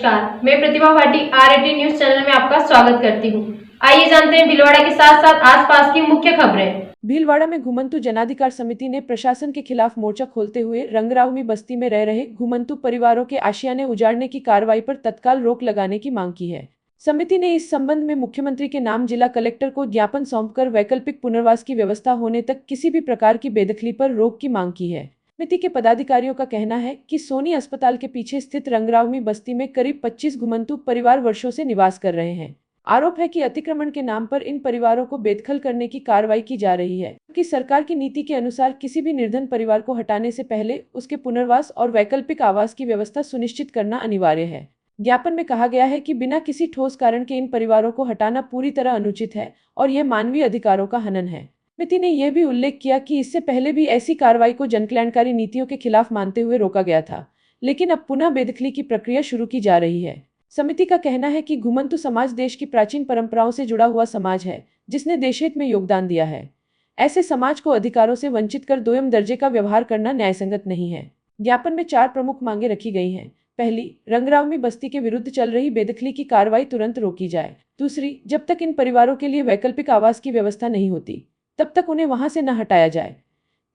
नमस्कार, मैं प्रतिभा Bhati R18 news channel में आपका स्वागत करती हूँ। आइए जानते हैं भीलवाड़ा के साथ साथ आसपास की मुख्य खबरें। भीलवाड़ा में घुमंतु जनाधिकार समिति ने प्रशासन के खिलाफ मोर्चा खोलते हुए रंगरावमी बस्ती में रह रहे घुमंतु परिवारों के आशियाने उजाड़ने की कार्रवाई पर तत्काल रोक लगाने की मांग की है। समिति ने इस संबंध में मुख्यमंत्री के नाम जिला कलेक्टर को ज्ञापन सौंपकर वैकल्पिक पुनर्वास की व्यवस्था होने तक किसी भी प्रकार की बेदखली पर रोक की मांग की है। समिति के पदाधिकारियों का कहना है कि सोनी अस्पताल के पीछे स्थित रंगरावमी बस्ती में करीब 25 घुमंतु परिवार वर्षों से निवास कर रहे हैं। आरोप है कि अतिक्रमण के नाम पर इन परिवारों को बेदखल करने की कार्रवाई की जा रही है कि सरकार की नीति के अनुसार किसी भी निर्धन परिवार को हटाने से पहले उसके पुनर्वास और वैकल्पिक आवास की व्यवस्था सुनिश्चित करना अनिवार्य है। ज्ञापन में कहा गया है कि बिना किसी ठोस कारण के इन परिवारों को हटाना पूरी तरह अनुचित है और यह मानवीय अधिकारों का हनन है। समिति ने यह भी उल्लेख किया कि इससे पहले भी ऐसी कार्रवाई को जनकल्याणकारी नीतियों के खिलाफ मानते हुए रोका गया था, लेकिन अब पुनः बेदखली की प्रक्रिया शुरू की जा रही है। समिति का कहना है कि घुमंतु समाज देश की प्राचीन परंपराओं से जुड़ा हुआ समाज है, जिसने देशहित में योगदान दिया है। ऐसे समाज को अधिकारों से वंचित कर दोयम दर्जे का व्यवहार करना न्यायसंगत नहीं है। ज्ञापन में 4 प्रमुख मांगे रखी गई हैं। पहली, रंगरावमी बस्ती के विरुद्ध चल रही बेदखली की कार्रवाई तुरंत रोकी जाए। दूसरी, जब तक इन परिवारों के लिए वैकल्पिक आवास की व्यवस्था नहीं होती, तब तक उन्हें वहां से न हटाया जाए।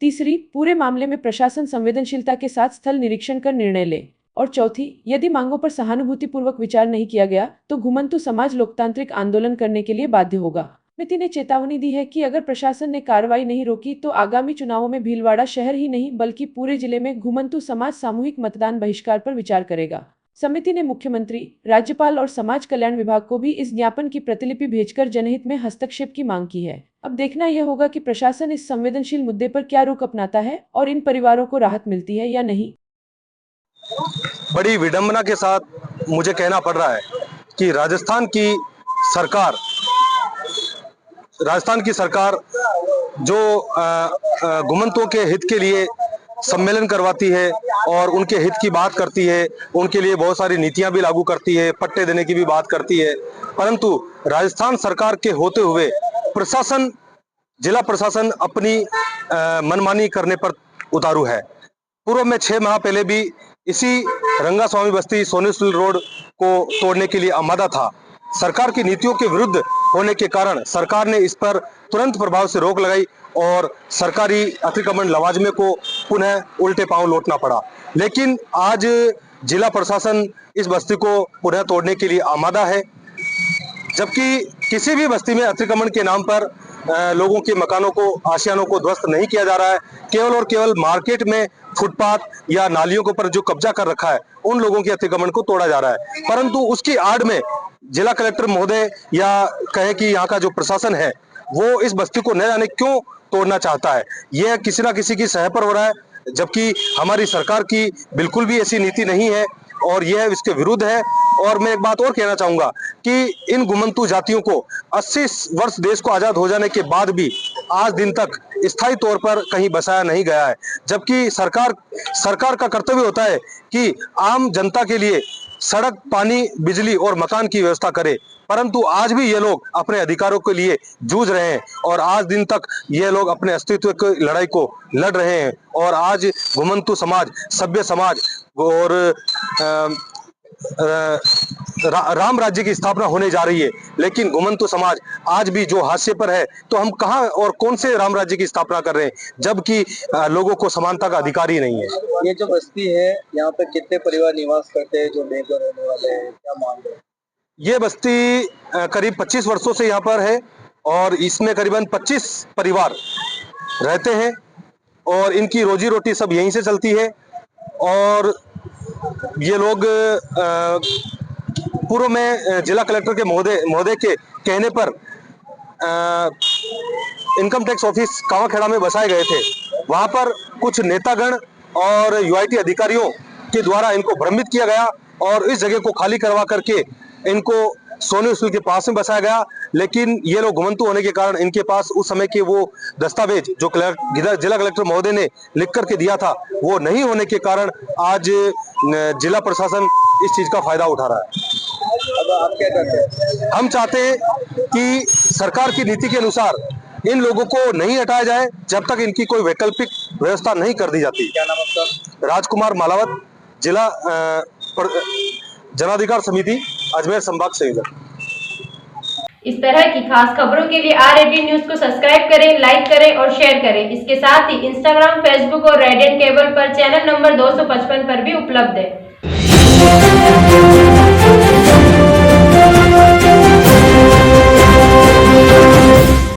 तीसरी, पूरे मामले में प्रशासन संवेदनशीलता के साथ स्थल निरीक्षण कर निर्णय ले। और चौथी, यदि मांगों पर सहानुभूतिपूर्वक विचार नहीं किया गया तो घुमंतु समाज लोकतांत्रिक आंदोलन करने के लिए बाध्य होगा। समिति ने चेतावनी दी है कि अगर प्रशासन ने कार्रवाई नहीं रोकी तो आगामी चुनावों में भीलवाड़ा शहर ही नहीं बल्कि पूरे जिले में घुमंतु समाज सामूहिक मतदान बहिष्कार पर विचार करेगा। समिति ने मुख्यमंत्री, राज्यपाल और समाज कल्याण विभाग को भी इस ज्ञापन की प्रतिलिपि भेजकर जनहित में हस्तक्षेप की मांग की है। अब देखना यह होगा कि प्रशासन इस संवेदनशील मुद्दे पर क्या रुख अपनाता है और इन परिवारों को राहत मिलती है या नहीं। बड़ी विडंबना के साथ मुझे कहना पड़ रहा है कि राजस्थान की सरकार जो घुमंतुओं के हित के लिए सम्मेलन करवाती है और उनके हित की बात करती है, उनके लिए बहुत सारी नीतियां भी लागू करती है, पट्टे देने की भी बात करती है, परंतु राजस्थान सरकार के होते हुए जिला प्रशासन अपनी मनमानी करने पर उतारू है। पूर्व में 6 माह पहले भी इसी रंगास्वामी बस्ती सोनीसुल रोड को तोड़ने के लिए आमादा था। सरकार की नीतियों के विरुद्ध होने के कारण सरकार ने इस पर तुरंत प्रभाव से रोक लगाई और सरकारी अतिक्रमण लवाजमे को पुनः उल्टे पांव लौटना पड़ा। लेकिन आज जिला प्रशासन इस बस्ती को पुनः तोड़ने के लिए आमादा है, जबकि किसी भी बस्ती में अतिक्रमण के नाम पर लोगों के मकानों को, आशियानों को ध्वस्त नहीं किया जा रहा है। केवल और केवल मार्केट में फुटपाथ या नालियों के ऊपर जो कब्जा कर रखा है उन लोगों के अतिक्रमण को तोड़ा जा रहा है, परंतु उसकी आड़ में जिला कलेक्टर महोदय या कहे कि यहाँ का जो प्रशासन है वो इस बस्ती को न जाने क्यों तोड़ना चाहता है। यह किसी ना किसी की सह पर हो रहा है, जबकि हमारी सरकार की बिल्कुल भी ऐसी नीति नहीं है और यह इसके विरुद्ध है। और मैं एक बात और कहना चाहूंगा कि इन घुमंतु जातियों को 80 वर्ष देश को आजाद हो जाने के बाद भी आज दिन तक स्थायी तौर पर कहीं बसाया नहीं गया है, जबकि सरकार का कर्तव्य होता है कि आम जनता के लिए सड़क, पानी, बिजली और मकान की व्यवस्था करे, परंतु आज भी ये लोग अपने अधिकारों के लिए जूझ रहे हैं और आज दिन तक ये लोग अपने अस्तित्व की लड़ाई को लड़ रहे हैं। और आज घुमंतु समाज, सभ्य समाज और राम राज्य की स्थापना होने जा रही है, लेकिन घुमंतु समाज आज भी जो हाशिए पर है, तो हम कहां और कौन से राम राज्य की स्थापना कर रहे हैं, जबकि लोगों को समानता का अधिकार ही नहीं है। ये जो बस्ती है, यहाँ पे कितने परिवार निवास करते हैं जो बेघर होने वाले हैं, क्या मांग है? ये बस्ती करीब 25 वर्षों से यहाँ पर है और इसमें करीबन 25 परिवार रहते हैं और इनकी रोजी रोटी सब यहीं से चलती है। और ये लोग पूर्व में जिला कलेक्टर के महोदय के कहने पर इनकम टैक्स ऑफिस कावाखेड़ा में बसाए गए थे। वहां पर कुछ नेतागण और यूआईटी अधिकारियों के द्वारा इनको भ्रमित किया गया और इस जगह को खाली करवा करके इनको सोनी स्कूल के पास में बसाया गया। लेकिन ये लोग घुमंतु होने के कारण इनके पास उस समय के वो दस्तावेज जो जिला कलेक्टर महोदय ने लिख करके दिया था वो नहीं होने के कारण आज जिला प्रशासन इस चीज का फायदा उठा रहा है। अब आप क्या चाहते हैं? हम चाहते हैं कि सरकार की नीति के अनुसार इन लोगों को नहीं हटाया जाए जब तक इनकी कोई वैकल्पिक व्यवस्था नहीं कर दी जाती। क्या नाम आपका? राजकुमार मालावत, जिला जनाधिकार समिति अजमेर संभाग संयोजक। इस तरह की खास खबरों के लिए R18 न्यूज को सब्सक्राइब करें, लाइक करें और शेयर करें। इसके साथ ही इंस्टाग्राम, फेसबुक और रेडियंट केबल पर चैनल नंबर 255 पर भी उपलब्ध है।